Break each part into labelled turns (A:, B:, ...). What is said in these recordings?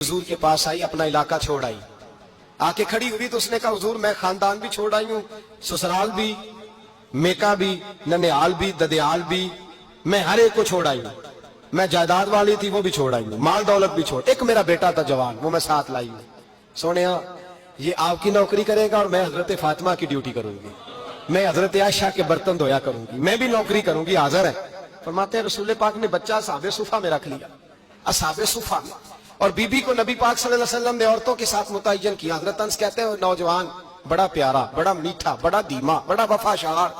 A: हुजूर के पास आई, अपना इलाका छोड़ आई, आके खड़ी हुई तो उसने कहा हुजूर मैं खानदान भी छोड़ आई हूँ, ससुराल भी, मेका भी, ननिहाल भी, ददियाल भी, मैं हर एक को छोड़ आई हूँ। मैं जायदाद वाली थी वो भी छोड़ आई हूँ, माल दौलत भी छोड़, एक मेरा बेटा था जवान वो मैं साथ लाई हूँ। सोनिया ये आपकी नौकरी करेगा और मैं हजरत फातिमा की ड्यूटी करूंगी, मैं हजरत आयशा के बर्तन धोया करूंगी, मैं भी नौकरी करूंगी। हाजिर है। फरमाते हैं रसूल पाक ने बच्चा असहाबे सुफा में रख लिया, असहाबे सुफा में, और बीबी को नबी पाक सल्लल्लाहु अलैहि वसल्लम ने औरतों के साथ मुतय्यन किया। हजरत अंस कहते हैं नौजवान बड़ा प्यारा, बड़ा मीठा, बड़ा धीमा, बड़ा वफाशार,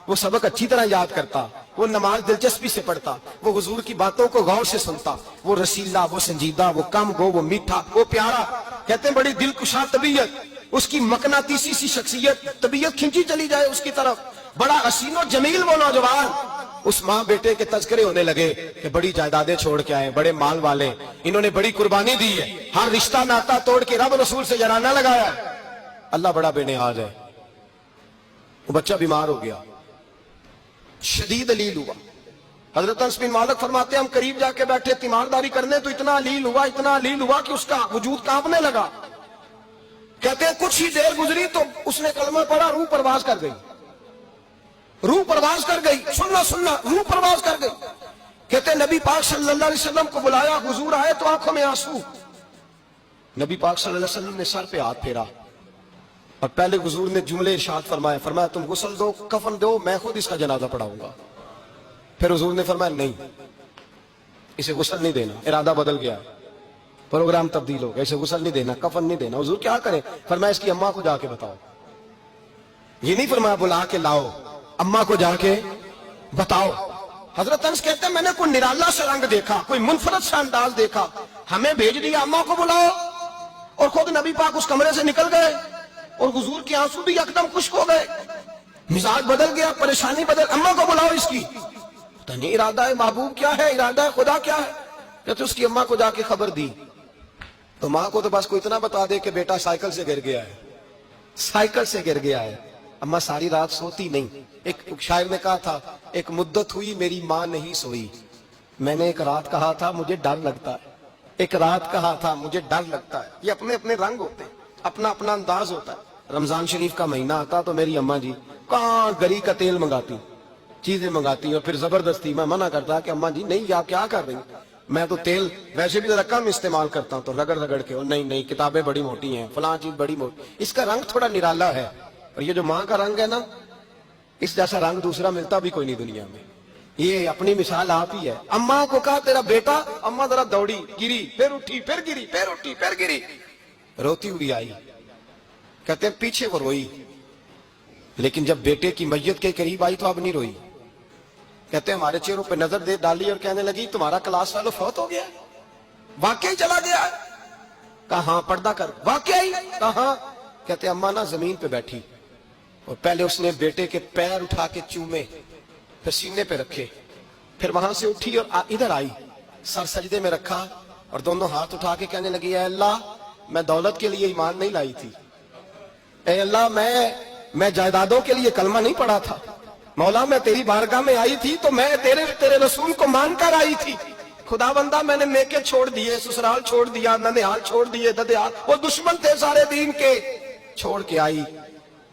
A: वो सबक अच्छी तरह याद करता, वो नमाज दिलचस्पी से पढ़ता, वो हुजूर की बातों को गौर से सुनता, वो रसीला, वो संजीदा, वो कम गो, वो मीठा, वो प्यारा। कहते हैं बड़ी दिलकुशा तबीयत, उसकी मकनातीसी सी शख्सियत, तबीयत खिंची चली जाए उसकी तरफ, बड़ा हसीनो जमील वो नौजवान। उस माँ बेटे के तज़किरे होने लगे कि बड़ी जायदादें छोड़ के आए, बड़े माल वाले, इन्होंने बड़ी कुर्बानी दी है, हर रिश्ता नाता तोड़ के रब रसूल से जराना लगाया। अल्लाह बड़ा बेनियाज है। वो बच्चा बीमार हो गया, शदीद अलील हुआ। हजरत अनस बिन मालिक फरमाते हम करीब जाके बैठे तीमारदारी करने तो इतना अलील हुआ कि उसका वजूद कांपने लगा। कहते हैं कुछ ही देर गुजरी तो उसने कलमा पढ़ा, रूह परवाज कर गई, रूह परवाज कर गई। सुनना रूह परवाज कर गई। कहते नबी पाक सल्लल्लाहु अलैहि वसल्लम को बुलाया, हुजूर आए तो आंखों में आंसू। नबी पाक सल्लल्लाहु अलैहि वसल्लम ने सर पे हाथ फेरा और पहले हुजूर ने जुमले इरशाद फरमाया तुम गुस्ल दो, कफन दो, मैं खुद इसका जनाजा पढ़ाऊंगा। फिर हुजूर ने फरमाया नहीं, इसे गुस्ल नहीं देना, इरादा बदल गया, प्रोग्राम तब्दील हो गया, इसे गुस्ल नहीं देना, कफन नहीं देना। हुजूर क्या करें? फरमाया इसकी अम्मा को जाके बताओ। ये नहीं फरमाया बुला के लाओ, अम्मा को जाके बताओ। हजरत अनस कहते हैं मैंने कोई निराला सा रंग देखा, कोई मुनफरद सा अंदाज देखा, हमें भेज दिया अम्मा को बुलाओ, और खुद नबी पाक उस कमरे से निकल गए और हुजूर के आंसू भी एकदम खुश्क हो गए, मिजाज बदल गया, परेशानी बदल। अम्मा को बुलाओ इसकी, तो नहीं इरादा है महबूब क्या है, इरादा है खुदा क्या है। कहते उसकी अम्मा को जाके खबर दी तो माँ को तो बस कोई इतना बता दे कि बेटा साइकिल से गिर गया है, साइकिल से गिर गया है। अम्मा सारी रात सोती नहीं। एक शायर ने कहा था एक मुद्दत हुई मेरी माँ नहीं सोई, मैंने एक रात कहा था मुझे डर लगता है, एक रात कहा था मुझे डर लगता है। ये अपने अपने रंग होते हैं, अपना अपना अंदाज होता है। रमजान शरीफ का महीना आता तो मेरी अम्मा जी कहाँ गरी का तेल मंगाती, चीजें मंगाती, और फिर जबरदस्ती मैं मना करता कि अम्मा जी नहीं आप क्या कर रही, मैं तो तेल वैसे भी जरा कम इस्तेमाल करता हूँ, तो रगड़ रगड़ के, और नहीं किताबें बड़ी मोटी हैं, फलां चीज बड़ी मोटी, इसका रंग थोड़ा निराला है। और ये जो माँ का रंग है ना, इस जैसा रंग दूसरा मिलता भी कोई नहीं दुनिया में। ये अपनी मिसाल आप ही है। अम्मा को कहा तेरा बेटा, अम्मा जरा दौड़ी, गिरी, फिर उठी, फिर गिरी, फिर उठी, फिर गिरी, रोती हुई आई। कहते हैं पीछे वो रोई, लेकिन जब बेटे की मैयत के करीब आई तो अब नहीं रोई। कहते हैं हमारे चेहरों पे नजर दे डाली और कहने लगी तुम्हारा क्लास वालों फौत हो गया, वाकई चला गया। कहा पर्दा कर, वाकई कहा। कहते अम्मा ना जमीन पे बैठी और पहले उसने बेटे के पैर उठा के चूमे, फिर सीने पे रखे, फिर वहां से उठी और इधर आई, सर सजदे में रखा और दोनों हाथ उठा के कहने लगी ऐ अल्लाह मैं दौलत के लिए ईमान नहीं लाई थी, ऐ अल्लाह मैं जायदादों के लिए कलमा नहीं पढ़ा था, मौला मैं तेरी बारगाह में आई थी तो मैं तेरे रसूल को मानकर आई थी। खुदा बंदा मैंने मेके छोड़ दिए, ससुराल छोड़ दिया, ननिहाल छोड़ दिए, ददियाल, वो दुश्मन थे सारे दीन के, छोड़ के आई।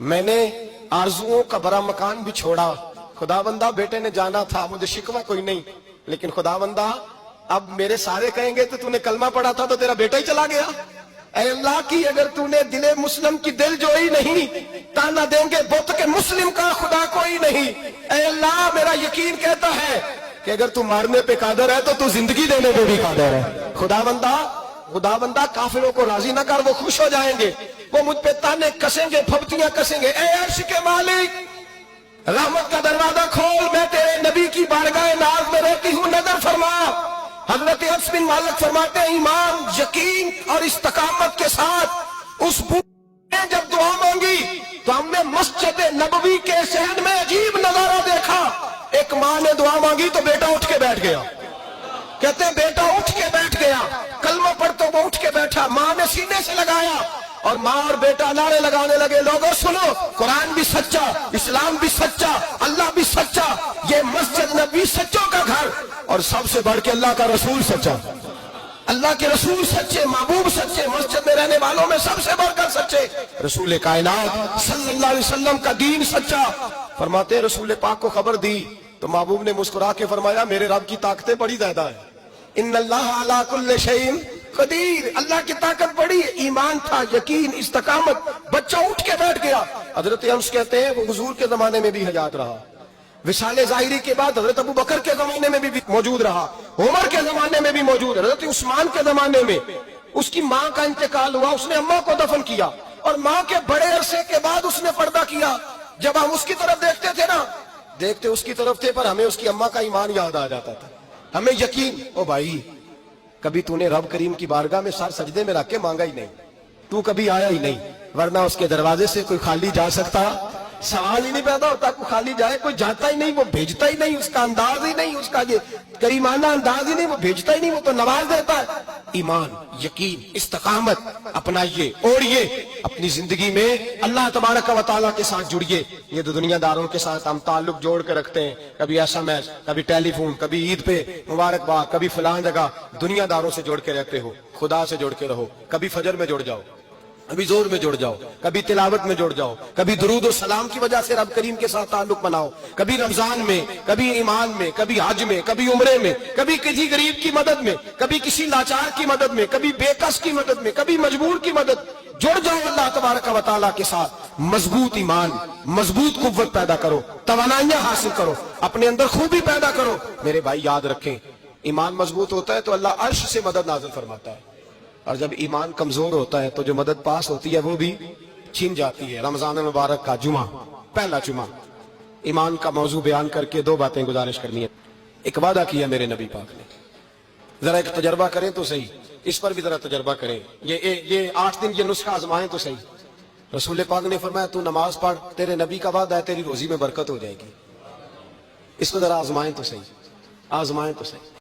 A: मैंने आरजुओं का बड़ा मकान भी छोड़ा। खुदा बंदा बेटे ने जाना था, मुझे शिकवा कोई नहीं, लेकिन खुदा बंदा अब मेरे सारे कहेंगे तो तूने कलमा पढ़ा था तो तेरा बेटा ही चला गया। ऐ अल्लाह की अगर तूने दिले मुस्लिम की दिल जोई नहीं, ताना देंगे बुत के मुस्लिम का खुदा कोई नहीं। ऐ अल्लाह मेरा यकीन कहता है कि अगर तू मारने पे कादर है तो तू जिंदगी देने पे भी कादर है। खुदा बंदा काफिरों को राजी ना कर, वो खुश हो जाएंगे, वो मुझ पे ताने कसेंगे, फबतियां कसेंगे। ऐ अर्श के मालिक रहमत का दरवाजा खोल, मैं तेरे नबी की बारगाह नाज में रहती हूँ, नजर फरमा। हजरत अनस बिन मालिक फरमाते हैं ईमान, यकीन और इस्तकामत के साथ उस बूढ़े ने जब दुआ मांगी तो हमने मस्जिद नबवी के शहर में अजीब नजारा देखा। एक माँ ने दुआ मांगी तो बेटा उठ के बैठ गया। कहते हैं बेटा उठ के बैठ गया, कलमा पढ़ते वो उठ के बैठा, माँ ने सीने से लगाया और माँ और बेटा नारे लगाने लगे लोगों सुनो, कुरान भी सच्चा, इस्लाम भी सच्चा, अल्लाह भी सच्चा, ये मस्जिद नबी सच्चों का घर और सबसे बढ़ के अल्लाह का रसूल सच्चा। اللہ کے رسول سچے، محبوب سچے، مسجد میں رہنے والوں میں سب سے بڑھ کر سچے، رسول کائنات صلی اللہ علیہ وسلم کا دین سچا۔ فرماتے ہیں رسول پاک کو خبر دی تو محبوب نے مسکرا کے فرمایا میرے رب کی طاقتیں بڑی زیادہ ہیں، ان اللہ علی کل شیء قدیر، اللہ کی طاقت بڑی ہے۔ ایمان تھا، یقین، استقامت، بچہ اٹھ کے بیٹھ گیا۔ حضرت انس کہتے ہیں وہ حضور کے زمانے میں بھی حیات رہا، وصال ظاہری کے بعد حضرت ابو بکر کے زمانے میں بھی موجود رہا، عمر کے زمانے میں بھی موجود، حضرت عثمان کے زمانے میں اس کی ماں کا انتقال ہوا، اس نے اماں کو دفن کیا، اور ماں کے بڑے عرصے کے بعد اس نے پردہ کیا۔ جب ہم اس کی طرف دیکھتے تھے نا، دیکھتے اس کی طرف تھے، پر ہمیں اس کی اماں کا ایمان یاد آ جاتا تھا، ہمیں یقین۔ او بھائی، کبھی تو نے رب کریم کی بارگاہ میں سر سجدے میں رکھ کے مانگا ہی نہیں، تو کبھی آیا ہی نہیں، ورنہ اس کے دروازے سے کوئی خالی جا سکتا؟ سوال ہی نہیں پیدا ہوتا کوئی خالی جائے، کوئی جاتا ہی نہیں، وہ بھیجتا ہی نہیں، اس کا انداز ہی نہیں، اس کا یہ کریمانہ انداز ہی نہیں، وہ بھیجتا ہی نہیں، وہ تو نواز دیتا ہے۔ ایمان، یقین، استقامت اپنائیے، اوڑھیے اپنی زندگی میں، اللہ تبارک و تعالیٰ کے ساتھ جڑیے۔ یہ تو دنیا داروں کے ساتھ ہم تعلق جوڑ کے رکھتے ہیں، کبھی SMS، کبھی ٹیلی فون، کبھی عید پہ مبارکباد، کبھی فلاں جگہ، دنیا داروں سے جوڑ کے رہتے ہو، خدا سے جوڑ کے رہو۔ کبھی فجر میں جڑ جاؤ، کبھی زور میں جڑ جاؤ، کبھی تلاوت میں جڑ جاؤ، کبھی درود و سلام کی وجہ سے رب کریم کے ساتھ تعلق بناؤ، کبھی رمضان میں، کبھی ایمان میں، کبھی حج میں، کبھی عمرے میں، کبھی کسی غریب کی مدد میں، کبھی کسی لاچار کی مدد میں، کبھی بے کس کی مدد میں، کبھی مجبور کی مدد۔ جڑ جاؤ اللہ تبارک و تعالیٰ کے ساتھ، مضبوط ایمان، مضبوط قوت پیدا کرو، توانائیاں حاصل کرو، اپنے اندر خوبی پیدا کرو۔ میرے بھائی یاد رکھیں، ایمان مضبوط ہوتا ہے تو اللہ عرش سے مدد نازل فرماتا ہے، اور جب ایمان کمزور ہوتا ہے تو جو مدد پاس ہوتی ہے وہ بھی چھین جاتی ہے۔ رمضان مبارک کا جمعہ، پہلا جمعہ، ایمان کا موضوع بیان کر کے دو باتیں گزارش کرنی ہے۔ ایک وعدہ کیا میرے نبی پاک نے، ذرا ایک تجربہ کریں تو صحیح، اس پر بھی ذرا تجربہ کریں، یہ 8 دن یہ نسخہ آزمائیں تو صحیح۔ رسول پاک نے فرمایا تو نماز پڑھ، تیرے نبی کا وعدہ ہے تیری روزی میں برکت ہو جائے گی، اس کو ذرا آزمائیں تو صحیح، آزمائیں تو صحیح۔